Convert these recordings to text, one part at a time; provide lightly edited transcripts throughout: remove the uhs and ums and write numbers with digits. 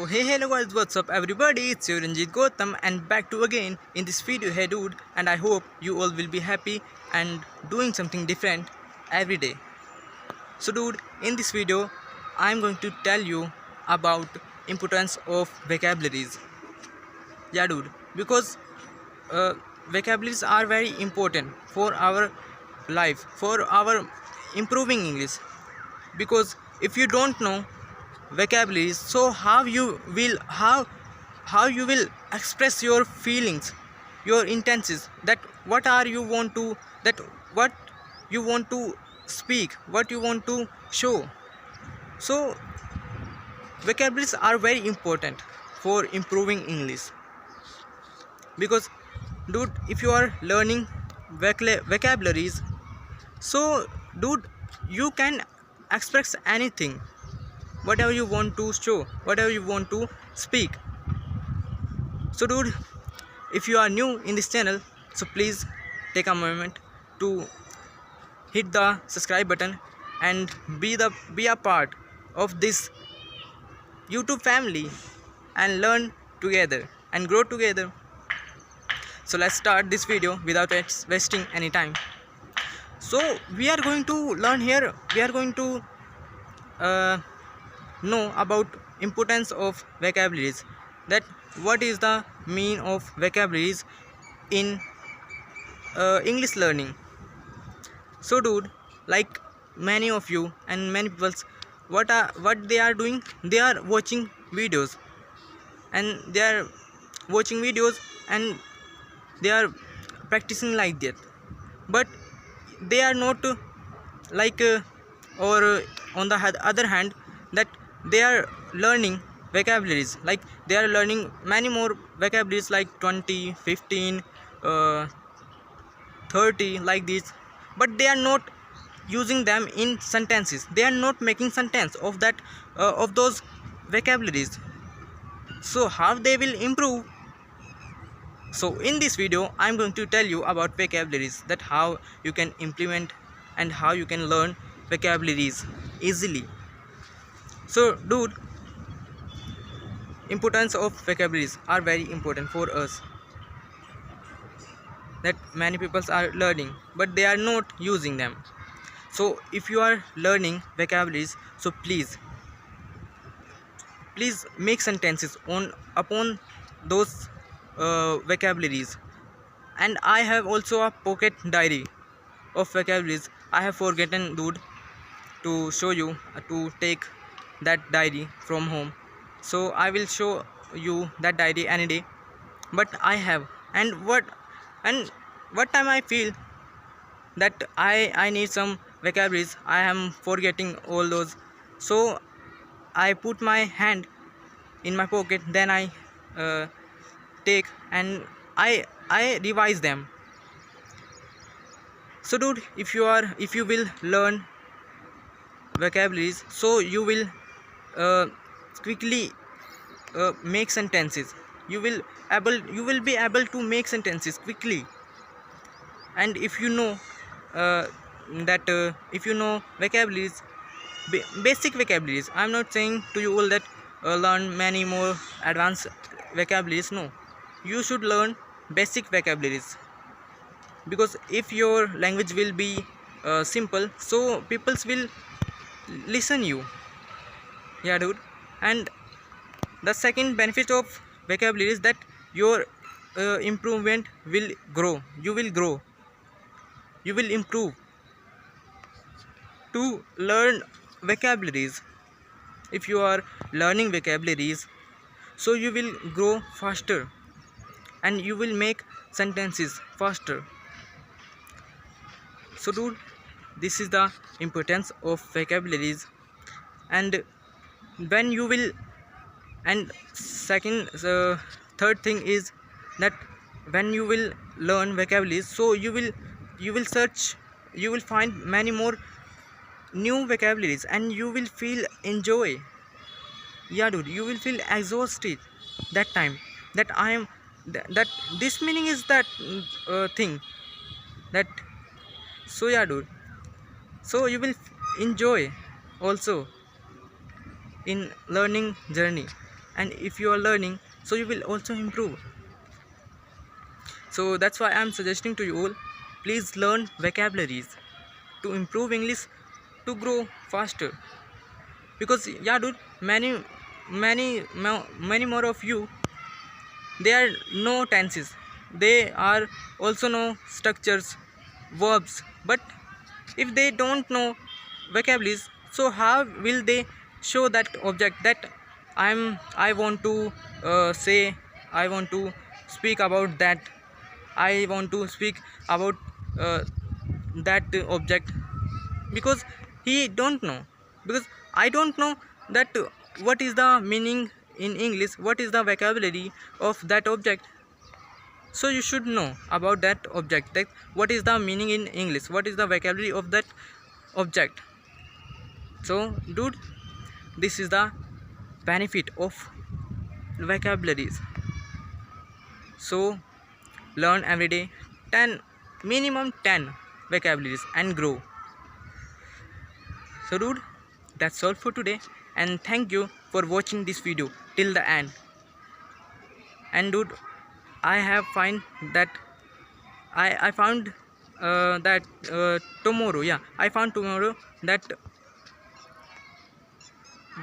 Hey hello guys, what's up everybody, it's your Ranjit Gautam and back to again in this video. Hey dude, and I hope you all will be happy and doing something different every day. So dude, in this video I'm going to tell you about importance of vocabularies. Yeah dude, because uh, vocabularies are very important for our life, for our improving English. Because if you don't know vocabularies, so how you will express your feelings, your intentions, that what are you want to, that what you want to speak, what you want to show. So vocabularies are very important for improving English. Because dude, if you are learning vocabularies, so dude, you can express anything, whatever you want to show, whatever you want to speak. So dude, if you are new in this channel, so please take a moment to hit the subscribe button and be a part of this YouTube family and learn together and grow together. So let's start this video without wasting any time. So we are going to learn here, we are going to uh, know about importance of vocabularies, that what is the meaning of vocabularies in English learning. So dude, like many of you and many people, what they are doing, they are watching videos, and they are watching videos and they are practicing like that, but they are not like or on the other hand, that they are learning vocabularies, like they are learning many more vocabularies like 20, 15, 30 like this, but they are not using them in sentences, they are not making sentence of that of those vocabularies. So how they will improve? So in this video I'm going to tell you about vocabularies, that how you can implement and how you can learn vocabularies easily. So dude, importance of vocabularies are very important for us, that many people are learning but they are not using them. So if you are learning vocabularies, so please make sentences on upon those vocabularies. And I have also a pocket diary of vocabularies. I have forgotten dude to show you, to take that diary from home, so I will show you that diary any day. But I have, and what time I feel that I need some vocabularies, I am forgetting all those, so I put my hand in my pocket, then I take and I revise them. So dude, if you will learn vocabularies, so you will uh, quickly make sentences, you will be able to make sentences quickly. And if you know uh, that if you know vocabularies, basic vocabularies, I'm not saying to you all that learn many more advanced vocabularies, no, you should learn basic vocabularies. Because if your language will be simple, so peoples will listen you. Yeah dude. And the second benefit of vocabulary is that your improvement will grow, you will improve to learn vocabularies. If you are learning vocabularies, so you will grow faster and you will make sentences faster. So dude, this is the importance of vocabularies. And when you will, and second third thing is that when you will learn vocabularies, so you will search, you will find many more new vocabularies and you will feel enjoy. Yeah dude, you will feel exhausted that time, that I am that this meaning is that thing, that. So yeah dude, so you will enjoy also in learning journey. and if you are learning, so you will also improve. So that's why I'm suggesting to you all, please learn vocabularies to improve English, to grow faster. Because yeah dude, many more of you, there are no tenses, they are also no structures, verbs, but if they don't know vocabularies, so how will they show that object that I want to say, I want to speak about that, I want to speak about uh, that object? Because he don't know, because I don't know that what is the meaning in English, what is the vocabulary of that object. So you should know about that object, that what is the meaning in English, what is the vocabulary of that object. So dude, this is the benefit of vocabularies. So learn every day 10, minimum 10 vocabularies and grow. So dude, that's all for today, and thank you for watching this video till the end. And dude, I have find that I found that tomorrow, yeah, I found tomorrow that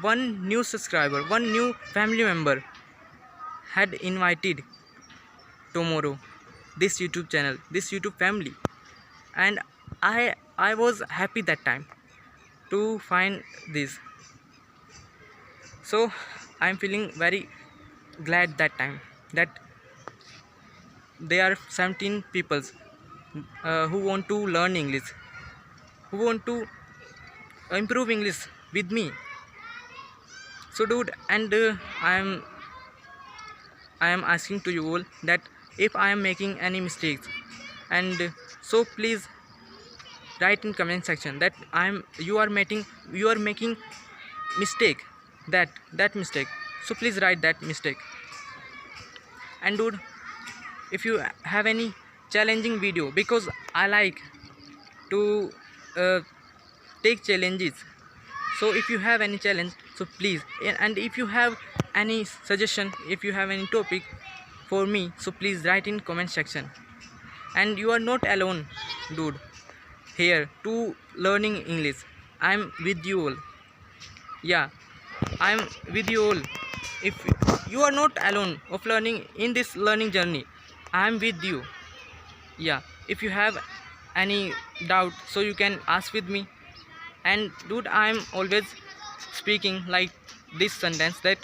one new subscriber, one new family member had invited tomorrow this YouTube channel, this YouTube family, and I was happy that time to find this. So I'm feeling very glad that time that there are 17 people who want to learn English, who want to improve English with me. So dude, and I am asking to you all that if I am making any mistakes, and so please write in comment section that you are making mistake, that mistake. So please write that mistake. And dude, if you have any challenging video, because I like to take challenges, so if you have any challenge, so please, and if you have any suggestion, if you have any topic for me, so please write in comment section. And you are not alone dude here to learning English. I'm with you all, yeah, I'm with you all. If you are not alone of learning in this learning journey, I'm with you, yeah. If you have any doubt, so you can ask with me. And dude, I'm always speaking like this sentence that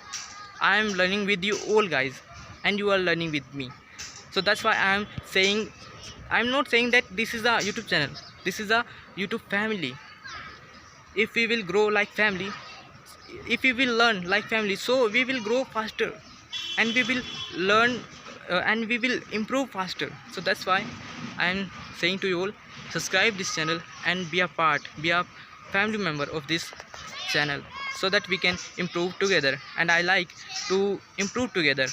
I'm learning with you all guys, and you are learning with me. So that's why I'm saying, I'm not saying that this is a YouTube channel, this is a YouTube family. If we will grow like family, if we will learn like family, so we will grow faster, and we will learn and we will improve faster. So that's why I'm saying to you all, subscribe this channel and be a family member of this channel, so that we can improve together, and I like to improve together.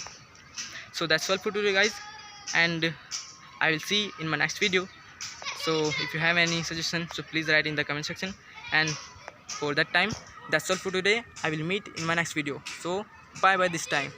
So that's all for today guys, and I will see in my next video. So if you have any suggestion, so please write in the comment section. And for that time, that's all for today. I will meet in my next video. So bye bye this time.